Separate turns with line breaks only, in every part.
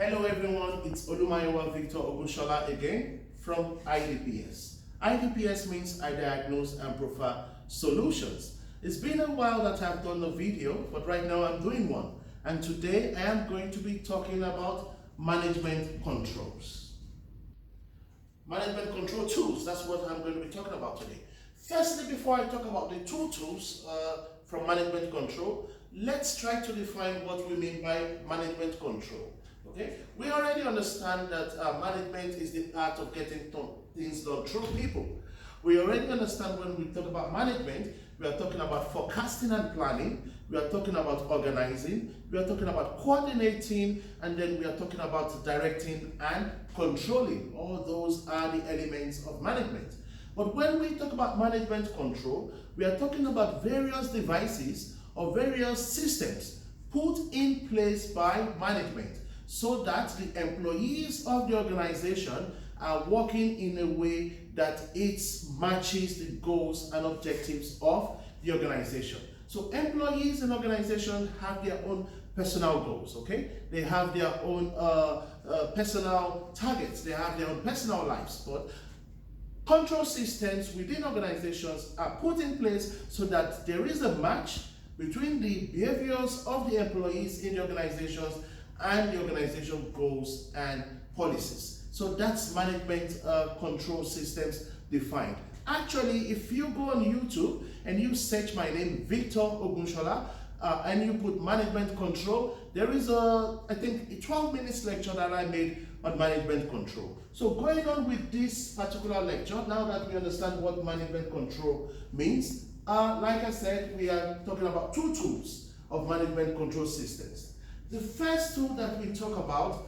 Hello everyone, it's Olumayowa Victor Ogushola again from IDPS. IDPS means I diagnose and profile solutions. It's been a while that I've done a video, but right now I'm doing one. And today I am going to be talking about management controls. Management control tools, that's what I'm going to be talking about today. Firstly, before I talk about the two tools from management control, let's try to define what we mean by management control. Okay, we already understand that management is the art of getting things done through people. We already understand when we talk about management, we are talking about forecasting and planning, we are talking about organizing, we are talking about coordinating, and then we are talking about directing and controlling. All those are the elements of management. But when we talk about management control, we are talking about various devices or various systems put in place by management, so that the employees of the organization are working in a way that it matches the goals and objectives of the organization. So employees in organization have their own personal goals, okay? They have their own personal targets, they have their own personal lives, but control systems within organizations are put in place so that there is a match between the behaviors of the employees in the organizations and the organization goals and policies. So that's management control systems defined. Actually, if you go on YouTube and you search my name, Victor Ogunshola, and you put management control, there is I think a 12 minutes lecture that I made on management control. So going on with this particular lecture, now that we understand what management control means, like I said, we are talking about two tools of management control systems. The first tool that we talk about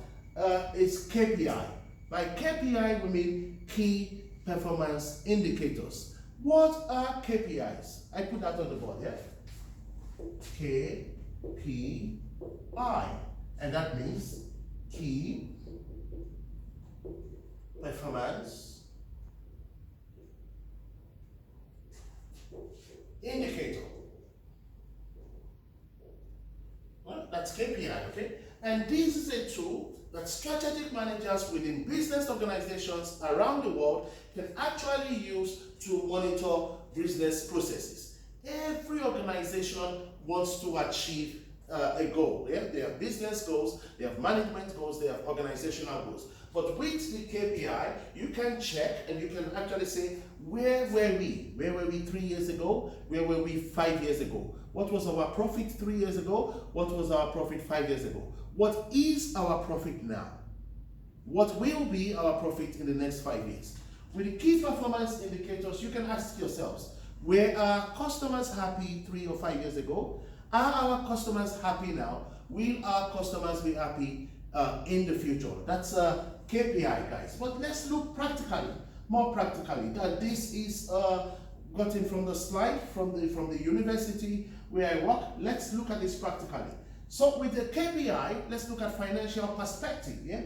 is KPI. By KPI, we mean Key Performance Indicators. What are KPIs? I put that on the board, yeah? KPI. And that means Key Performance Indicator. That's KPI, okay? And this is a tool that strategic managers within business organizations around the world can actually use to monitor business processes. Every organization wants to achieve a goal. Yeah? They have business goals, they have management goals, they have organizational goals. But with the KPI, you can check and you can actually say, where were we? Where were we 3 years ago? Where were we 5 years ago? What was our profit 3 years ago? What was our profit 5 years ago? What is our profit now? What will be our profit in the next 5 years? With the key performance indicators, you can ask yourselves, were our customers happy 3 or 5 years ago? Are our customers happy now? Will our customers be happy in the future? That's a KPI, guys. But let's look practically, more practically. That this is gotten from the slide from the university where I work. Let's look at this practically. So with the KPI, let's look at financial perspective. Yeah,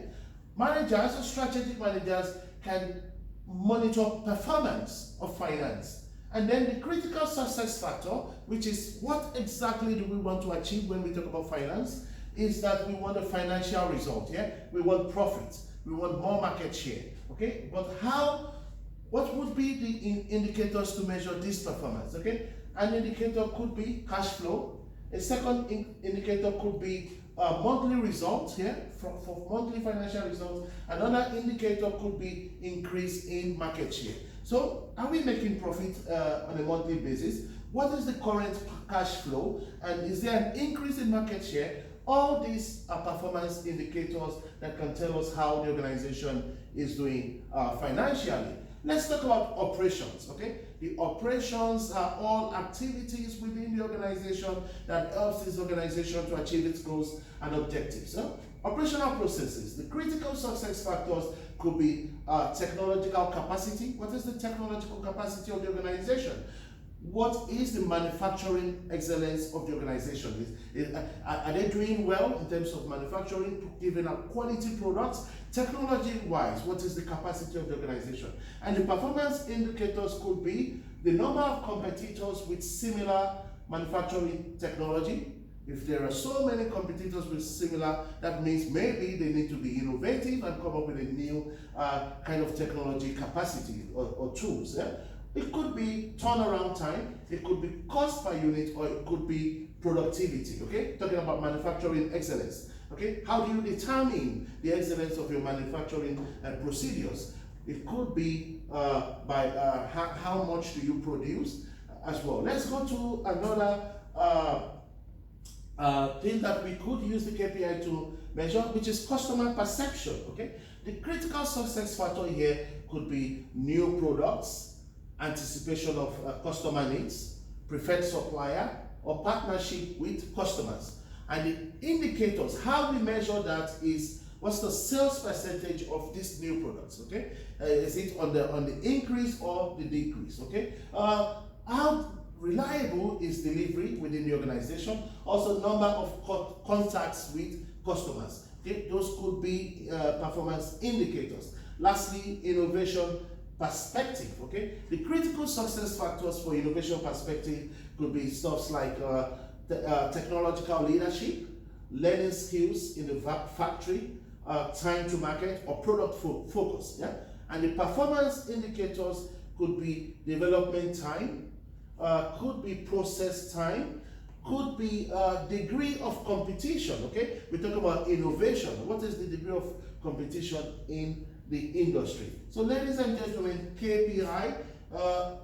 managers or strategic managers can monitor performance of finance, and then the critical success factor, which is what exactly do we want to achieve when we talk about finance, is that we want a financial result. Yeah, we want profits, we want more market share. Okay, but what would be the indicators to measure this performance? Okay, an indicator could be cash flow. A second indicator could be monthly results, yeah, for monthly financial results. Another indicator could be increase in market share. So, are we making profit on a monthly basis? What is the current cash flow? And is there an increase in market share? All these are performance indicators that can tell us how the organization is doing financially. Let's talk about operations, okay? The operations are all activities within the organization that helps this organization to achieve its goals and objectives. Operational processes. The critical success factors could be technological capacity. What is the technological capacity of the organization? What is the manufacturing excellence of the organization? Are they doing well in terms of manufacturing, giving out quality products? Technology-wise, what is the capacity of the organization? And the performance indicators could be the number of competitors with similar manufacturing technology, If there are so many competitors with similar, that means maybe they need to be innovative and come up with a new kind of technology capacity or tools. Yeah? It could be turnaround time, it could be cost per unit, or it could be productivity. Okay, talking about manufacturing excellence. Okay, how do you determine the excellence of your manufacturing procedures? It could be by how much do you produce as well. Let's go to another thing that we could use the KPI to measure, which is customer perception. Okay, the critical success factor here could be new products, anticipation of customer needs, preferred supplier, or partnership with customers. And the indicators, how we measure that is what's the sales percentage of these new products. Okay, is it on the increase or the decrease? Okay, how reliable is delivery within the organization? Also, number of contacts with customers. Okay, those could be performance indicators. Lastly, innovation perspective. Okay, the critical success factors for innovation perspective could be stuff like technological leadership, learning skills in the factory, time to market, or product focus. Yeah, and the performance indicators could be development time, could be process time, could be degree of competition. Okay, we talk about innovation. What is the degree of competition in the industry? So, ladies and gentlemen, KPI,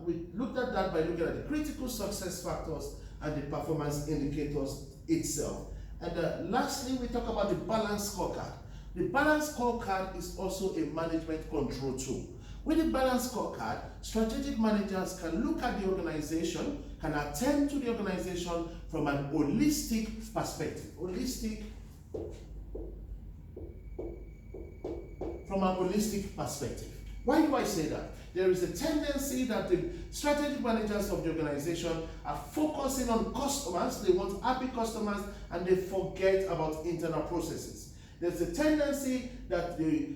we looked at that by looking at the critical success factors and the performance indicators itself. And lastly, we talk about the Balance Scorecard. The Balance Scorecard is also a management control tool. With the Balance Scorecard, strategic managers can look at the organization, can attend to the organization from an holistic perspective. From a holistic perspective. Why do I say that? There is a tendency that the strategic managers of the organization are focusing on customers, they want happy customers, and they forget about internal processes. There's a tendency that the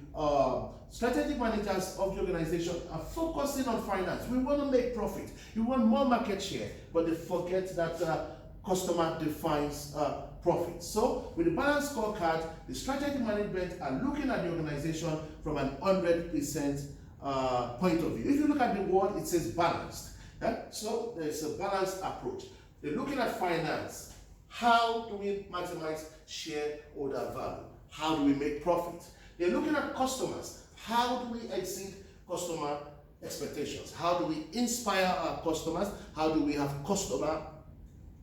strategic managers of the organization are focusing on finance. We want to make profit, we want more market share, but they forget that customer defines profit. So with the Balance Scorecard, the strategic management are looking at the organization from an 100% point of view. If you look at the word, it says balanced. So there's a balanced approach. They're looking at finance. How do we maximize shareholder value? How do we make profit? They're looking at customers. How do we exceed customer expectations? How do we inspire our customers? How do we have customer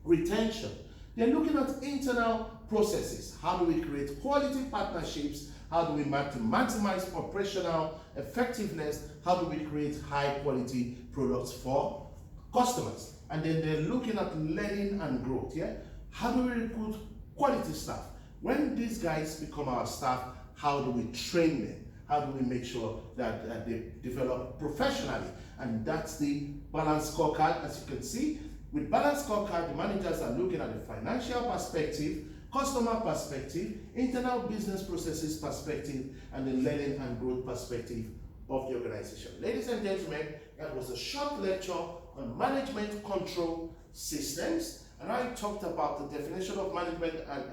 retention? They're looking at internal processes. How do we create quality partnerships? How do we maximize operational effectiveness? How do we create high quality products for customers? And then they're looking at learning and growth. Yeah? How do we recruit quality staff? When these guys become our staff, how do we train them? How do we make sure that they develop professionally? And that's the Balance Scorecard. As you can see, with Balance Scorecard, the managers are looking at the financial perspective, customer perspective, internal business processes perspective, and the learning and growth perspective of the organization. Ladies and gentlemen, that was a short lecture on management control systems, and I talked about the definition of management and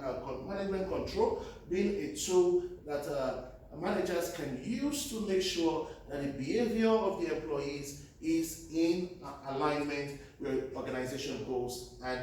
management control being a tool that managers can use to make sure that the behavior of the employees is in alignment with organization goals and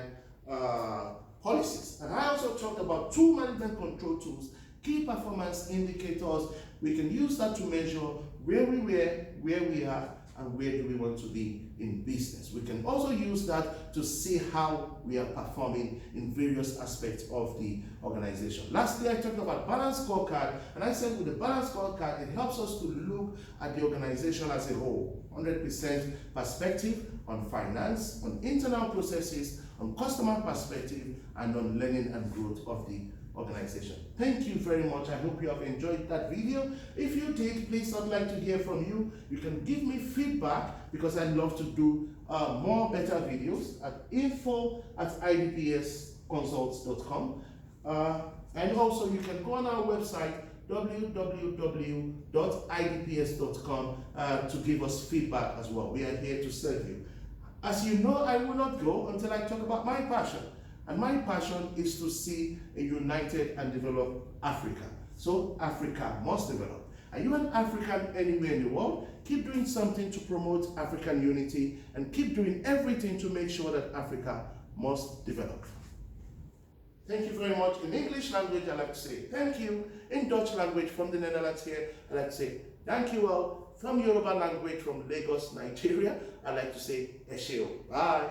policies. And I also talked about two management control tools, key performance indicators. We can use that to measure where we were, where we are, and where do we want to be in business. We can also use that to see how we are performing in various aspects of the organization. Lastly, I talked about Balance Scorecard, and I said with the Balance Scorecard, it helps us to look at the organization as a whole, 100% perspective on finance, on internal processes, on customer perspective, and on learning and growth of the organization. Thank you very much. I hope you have enjoyed that video. If you did, please, I'd like to hear from you. You can give me feedback because I love to do more better videos at info@idpsconsults.com. And also you can go on our website www.idps.com to give us feedback as well. We are here to serve you. As you know, I will not go until I talk about my passion. And my passion is to see a united and developed Africa. So Africa must develop. Are you an African anywhere in the world? Keep doing something to promote African unity and keep doing everything to make sure that Africa must develop. Thank you very much. In English language, I like to say thank you. In Dutch language from the Netherlands here, I like to say thank you all. From Yoruba language from Lagos, Nigeria, I like to say Esheo. Bye.